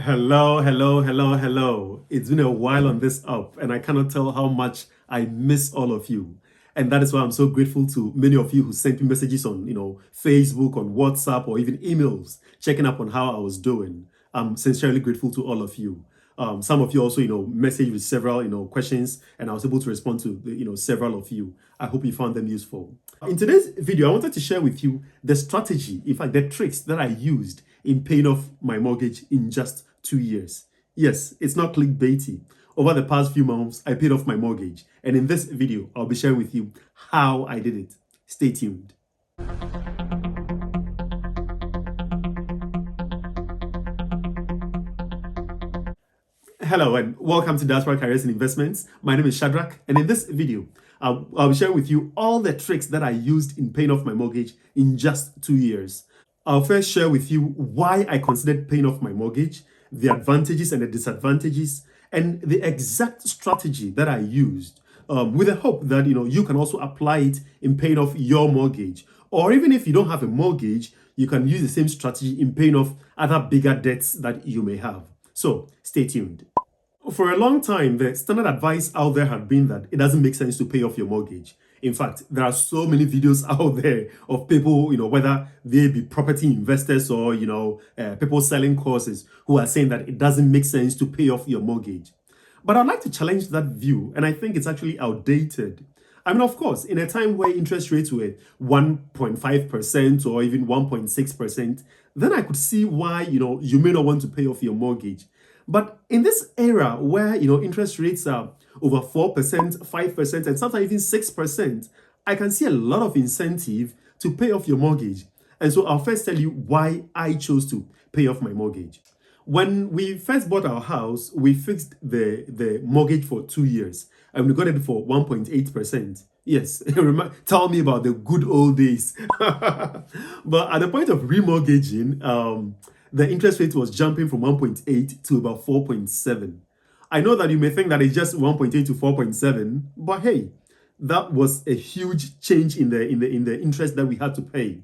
Hello, hello, hello, hello. It's been a while on this app, and I cannot tell how much I miss all of you. And that is why I'm so grateful to many of you who sent me messages on, Facebook, on WhatsApp, or even emails, checking up on how I was doing. I'm sincerely grateful to all of you. Some of you also, messaged with several, questions, and I was able to respond to, several of you. I hope you found them useful. In today's video, I wanted to share with you the strategy, in fact, the tricks that I used in paying off my mortgage in just 2 years. Yes, it's not clickbaity. Over the past few months, I paid off my mortgage. And in this video, I'll be sharing with you how I did it. Stay tuned. Hello and welcome to Diaspora Careers and Investments. My name is Shadrach, and in this video, I'll be sharing with you all the tricks that I used in paying off my mortgage in just 2 years. I'll first share with you why I considered paying off my mortgage, the advantages and the disadvantages, and the exact strategy that I used, with the hope that you can also apply it in paying off your mortgage. Or even if you don't have a mortgage, you can use the same strategy in paying off other bigger debts that you may have. So stay tuned. For a long time, the standard advice out there had been that it doesn't make sense to pay off your mortgage. In fact, there are so many videos out there of people, whether they be property investors or, people selling courses who are saying that it doesn't make sense to pay off your mortgage. But I'd like to challenge that view, and I think it's actually outdated. I mean, of course, in a time where interest rates were 1.5% or even 1.6%, then I could see why, you may not want to pay off your mortgage. But in this era where, interest rates are over 4%, 5%, and sometimes even 6%, I can see a lot of incentive to pay off your mortgage. And so I'll first tell you why I chose to pay off my mortgage. When we first bought our house, we fixed the mortgage for 2 years and we got it for 1.8%. Yes, tell me about the good old days. But at the point of remortgaging, the interest rate was jumping from 1.8 to about 4.7. I know that you may think that it's just 1.8 to 4.7, but hey, that was a huge change in the interest that we had to pay,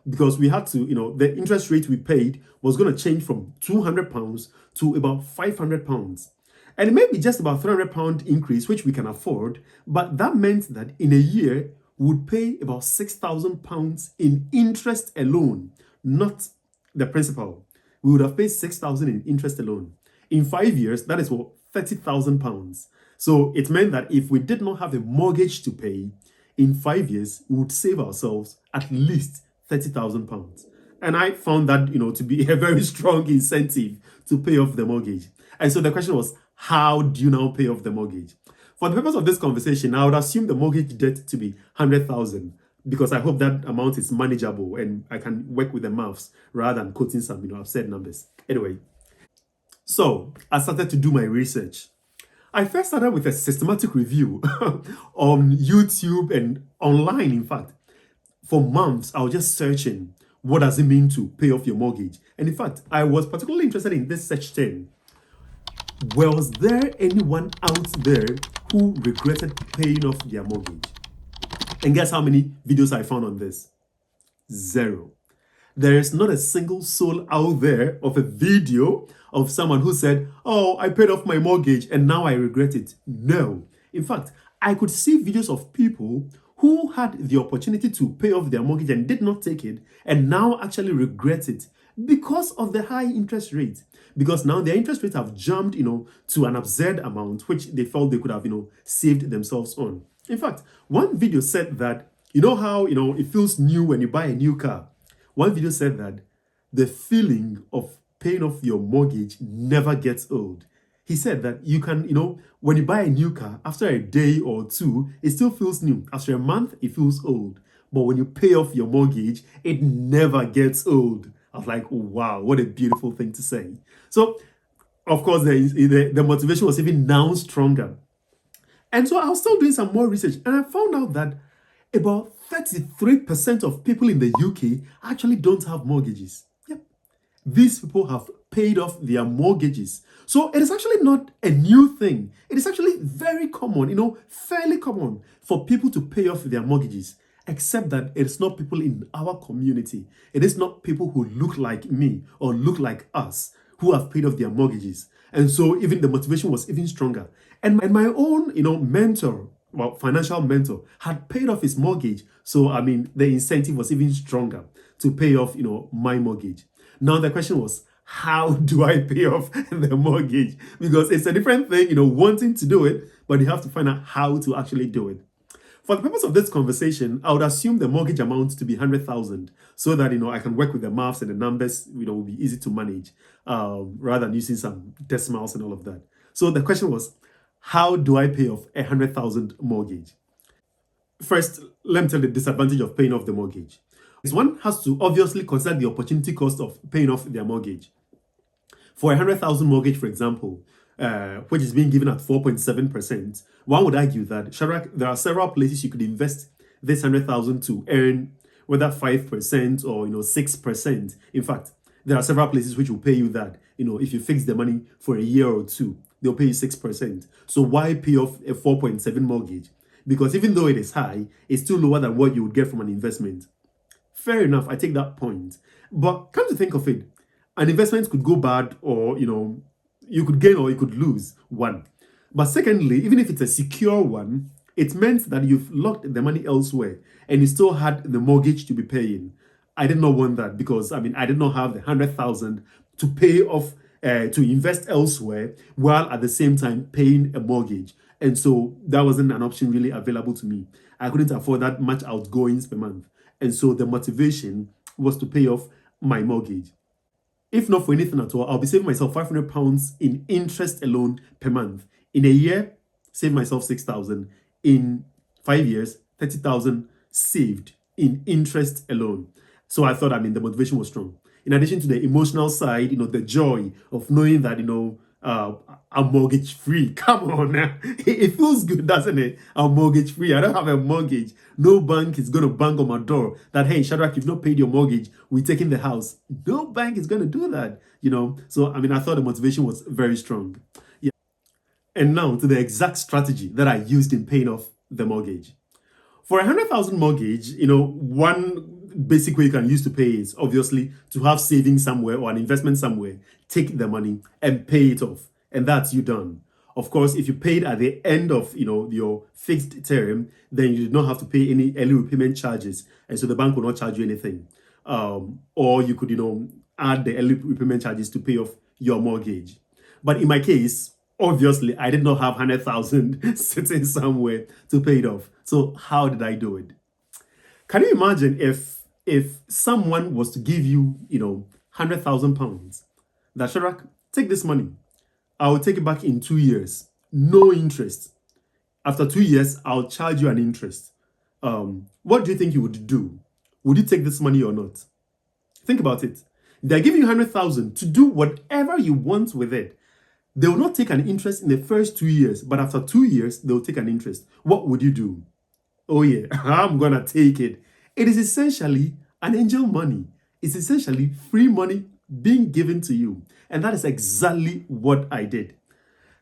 because we had to, the interest rate we paid was going to change from £200 to about £500. And it may be just about £300 increase, which we can afford, but that meant that in a year, we would pay about £6,000 in interest alone, not the principal. We would have paid £6,000 in interest alone. In 5 years, that is what, £30,000. So it meant that if we did not have a mortgage to pay, in 5 years, we would save ourselves at least £30,000. And I found that, to be a very strong incentive to pay off the mortgage. And so the question was, how do you now pay off the mortgage? For the purpose of this conversation, I would assume the mortgage debt to be 100,000. Because I hope that amount is manageable and I can work with the maths rather than quoting some, absurd numbers. Anyway, so I started to do my research. I first started with a systematic review on YouTube and online, in fact. For months, I was just searching, what does it mean to pay off your mortgage? And in fact, I was particularly interested in this search term. Was there anyone out there who regretted paying off their mortgage? And guess how many videos I found on this? 0. There is not a single soul out there of a video of someone who said, oh, I paid off my mortgage and now I regret it. No. In fact, I could see videos of people who had the opportunity to pay off their mortgage and did not take it and now actually regret it because of the high interest rate. Because now their interest rates have jumped, to an absurd amount, which they felt they could have, saved themselves on. In fact, one video said that, how, it feels new when you buy a new car. One video said that the feeling of paying off your mortgage never gets old. He said that you can, when you buy a new car, after a day or two, it still feels new. After a month, it feels old. But when you pay off your mortgage, it never gets old. I was like, wow, what a beautiful thing to say. So, of course, the motivation was even now stronger. And so I was still doing some more research and I found out that about 33% of people in the UK actually don't have mortgages. Yep. These people have paid off their mortgages. So it is actually not a new thing. It is actually very common, fairly common for people to pay off their mortgages, except that it is not people in our community. It is not people who look like me or look like us who have paid off their mortgages. And so even the motivation was even stronger. And my own, mentor, well, financial mentor, had paid off his mortgage. So, the incentive was even stronger to pay off, my mortgage. Now, the question was, how do I pay off the mortgage? Because it's a different thing, wanting to do it, but you have to find out how to actually do it. For the purpose of this conversation, I would assume the mortgage amount to be 100,000 so that, I can work with the maths and the numbers, will be easy to manage rather than using some decimals and all of that. So the question was, how do I pay off a 100,000 mortgage? First, let me tell you the disadvantage of paying off the mortgage. One has to obviously consider the opportunity cost of paying off their mortgage. For a 100,000 mortgage, for example, which is being given at 4.7%, one would argue that, Shadrach, there are several places you could invest this 100,000 to earn whether 5% or 6%. In fact, there are several places which will pay you that. If you fix the money for a year or two, they'll pay you 6%. So why pay off a 4.7 mortgage? Because even though it is high, it's still lower than what you would get from an investment. Fair enough, I take that point. But come to think of it, an investment could go bad, or you could gain or you could lose, one. But secondly, even if it's a secure one, it meant that you've locked the money elsewhere and you still had the mortgage to be paying. I did not want that because I did not have the 100,000 to pay off to invest elsewhere while at the same time paying a mortgage. And so that wasn't an option really available to me. I couldn't afford that much outgoings per month. And so the motivation was to pay off my mortgage. If not for anything at all, I'll be saving myself £500 in interest alone per month. In a year, save myself 6,000. In 5 years, 30,000 saved in interest alone. So I thought, the motivation was strong. In addition to the emotional side, the joy of knowing that, I'm mortgage free. Come on now. It feels good, doesn't it? I'm mortgage free. I don't have a mortgage. No bank is going to bang on my door that, hey, Shadrach, you've not paid your mortgage. We're taking the house. No bank is going to do that, So, I thought the motivation was very strong. Yeah. And now to the exact strategy that I used in paying off the mortgage. For a 100,000 mortgage, one basic way you can use to pay is obviously to have savings somewhere or an investment somewhere, take the money and pay it off. And that's you done. Of course, if you paid at the end of your fixed term, then you did not have to pay any early repayment charges. And so the bank will not charge you anything. Or you could, add the early repayment charges to pay off your mortgage. But in my case, obviously, I did not have 100,000 sitting somewhere to pay it off. So how did I do it? Can you imagine if someone was to give you, £100,000, that Shadrach, take this money. I will take it back in 2 years. No interest. After 2 years, I'll charge you an interest. What do you think you would do? Would you take this money or not? Think about it. They're giving you 100,000 to do whatever you want with it. They will not take an interest in the first 2 years, but after 2 years, they'll take an interest. What would you do? Oh yeah, I'm gonna take it. It is essentially an angel money. It's essentially free money being given to you. And that is exactly what I did.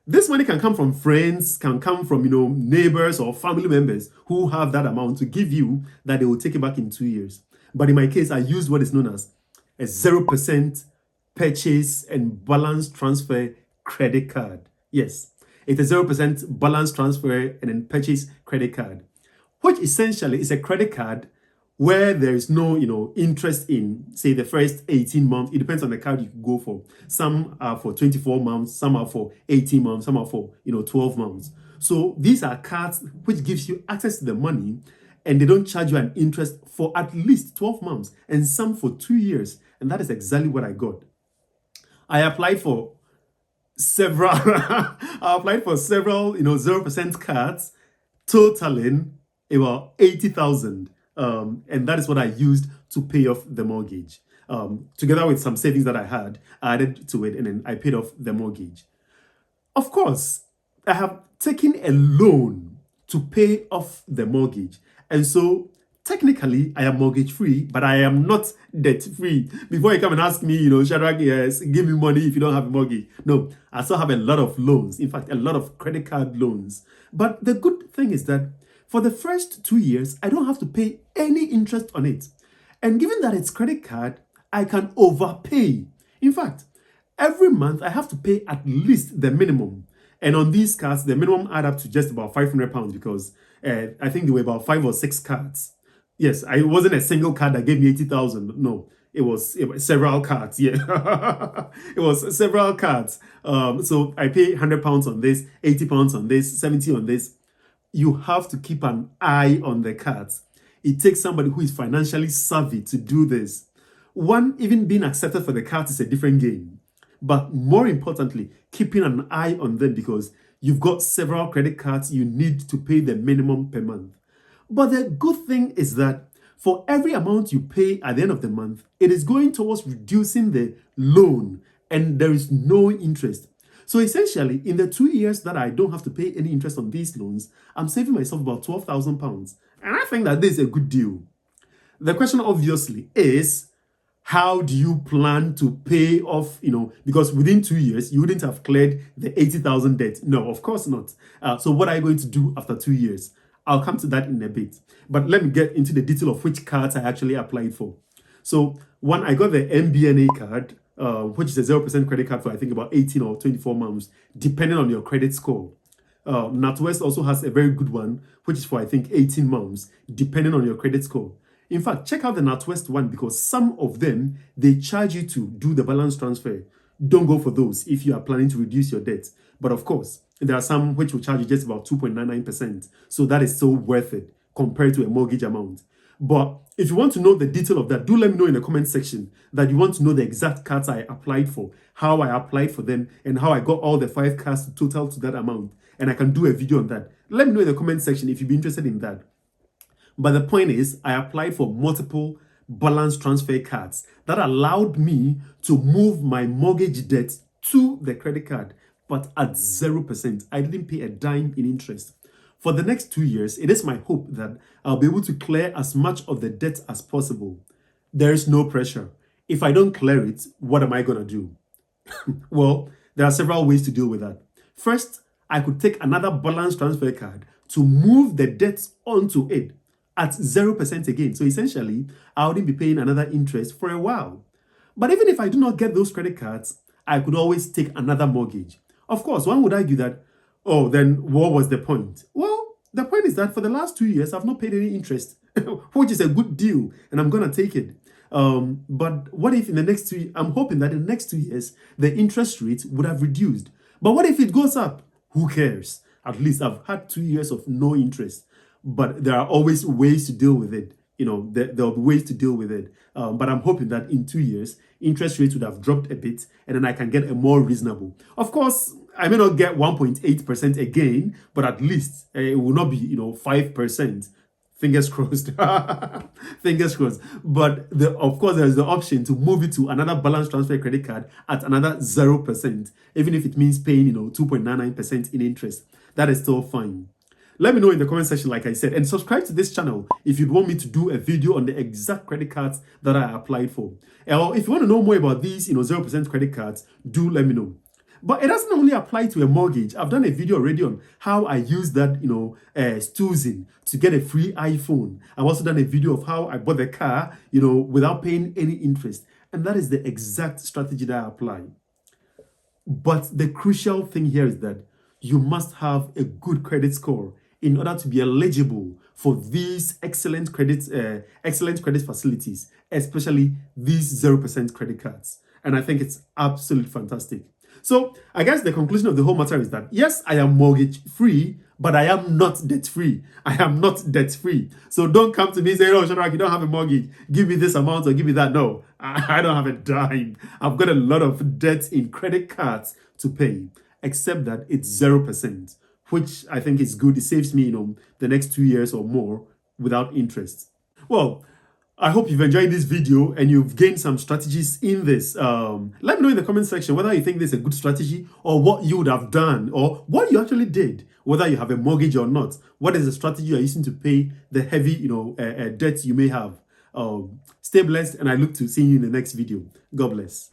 This money can come from friends, can come from, neighbors or family members who have that amount to give you that they will take it back in 2 years. But in my case, I used what is known as a 0% purchase and balance transfer credit card. Yes, it's a 0% balance transfer and then purchase credit card, which essentially is a credit card where there is no, interest in, say, the first 18 months. It depends on the card you go for. Some are for 24 months, some are for 18 months, some are for, 12 months. So these are cards which gives you access to the money and they don't charge you an interest for at least 12 months and some for 2 years. And that is exactly what I got. I applied for several, 0% cards, totaling about 80,000. And that is what I used to pay off the mortgage. Together with some savings that I had, I added to it and then I paid off the mortgage. Of course, I have taken a loan to pay off the mortgage. And so technically I am mortgage free, but I am not debt free. Before you come and ask me, Shadrach, yes, give me money if you don't have a mortgage. No, I still have a lot of loans. In fact, a lot of credit card loans. But the good thing is that for the first 2 years, I don't have to pay any interest on it. And given that it's credit card, I can overpay. In fact, every month I have to pay at least the minimum. And on these cards, the minimum add up to just about £500 because I think there were about 5 or 6 cards. Yes, it wasn't a single card that gave me 80,000. No, it was several cards. Yeah, it was several cards. So I pay £100 on this, £80 on this, 70 on this. You have to keep an eye on the cards. It takes somebody who is financially savvy to do this. One, even being accepted for the cards is a different game. But more importantly, keeping an eye on them because you've got several credit cards you need to pay the minimum per month. But the good thing is that for every amount you pay at the end of the month, it is going towards reducing the loan and there is no interest. So essentially, in the 2 years that I don't have to pay any interest on these loans, I'm saving myself about £12,000. And I think that this is a good deal. The question obviously is, how do you plan to pay off, because within 2 years, you wouldn't have cleared the 80,000 debt. No, of course not. So what are you going to do after 2 years? I'll come to that in a bit. But let me get into the detail of which cards I actually applied for. So one, I got the MBNA card, which is a 0% credit card for I think about 18 or 24 months, depending on your credit score. NatWest also has a very good one, which is for I think 18 months, depending on your credit score. In fact, check out the NatWest one because some of them, they charge you to do the balance transfer. Don't go for those if you are planning to reduce your debt. But of course, there are some which will charge you just about 2.99%. So that is still worth it compared to a mortgage amount. But if you want to know the detail of that, do let me know in the comment section that you want to know the exact cards I applied for, how I applied for them, and how I got all the 5 cards to total to that amount. And I can do a video on that. Let me know in the comment section if you'd be interested in that. But the point is, I applied for multiple balance transfer cards that allowed me to move my mortgage debt to the credit card, but at 0%. I didn't pay a dime in interest. For the next 2 years, it is my hope that I'll be able to clear as much of the debt as possible. There is no pressure. If I don't clear it, what am I going to do? Well, there are several ways to deal with that. First, I could take another balance transfer card to move the debt onto it at 0% again. So essentially, I wouldn't be paying another interest for a while. But even if I do not get those credit cards, I could always take another mortgage. Of course, one would argue that, oh, then what was the point? Well, the point is that for the last 2 years, I've not paid any interest, which is a good deal, and I'm going to take it. But what if in the next 2 years, I'm hoping that in the next 2 years, the interest rate would have reduced. But what if it goes up? Who cares? At least I've had 2 years of no interest. But there are always ways to deal with it. There are ways to deal with it. But I'm hoping that in 2 years, interest rates would have dropped a bit and then I can get a more reasonable. Of course, I may not get 1.8% again, but at least it will not be, 5%. Fingers crossed. Fingers crossed. But of course, there's the option to move it to another balance transfer credit card at another 0%, even if it means paying, 2.99% in interest. That is still fine. Let me know in the comment section, like I said, and subscribe to this channel if you'd want me to do a video on the exact credit cards that I applied for. Or if you want to know more about these, 0% credit cards, do let me know. But it doesn't only apply to a mortgage. I've done a video already on how I use that, Stoozing to get a free iPhone. I've also done a video of how I bought the car, without paying any interest. And that is the exact strategy that I apply. But the crucial thing here is that you must have a good credit score in order to be eligible for these excellent credit facilities, especially these 0% credit cards. And I think it's absolutely fantastic. So I guess the conclusion of the whole matter is that, yes, I am mortgage free, but I am not debt free. I am not debt free. So don't come to me saying, oh, Shadrach, you don't have a mortgage. Give me this amount or give me that. No, I don't have a dime. I've got a lot of debt in credit cards to pay, except that it's 0%, which I think is good. It saves me, the next 2 years or more without interest. Well, I hope you've enjoyed this video and you've gained some strategies in this. Let me know in the comment section whether you think this is a good strategy or what you would have done or what you actually did, whether you have a mortgage or not. What is the strategy you're using to pay the heavy, debt you may have? Stay blessed and I look to seeing you in the next video. God bless.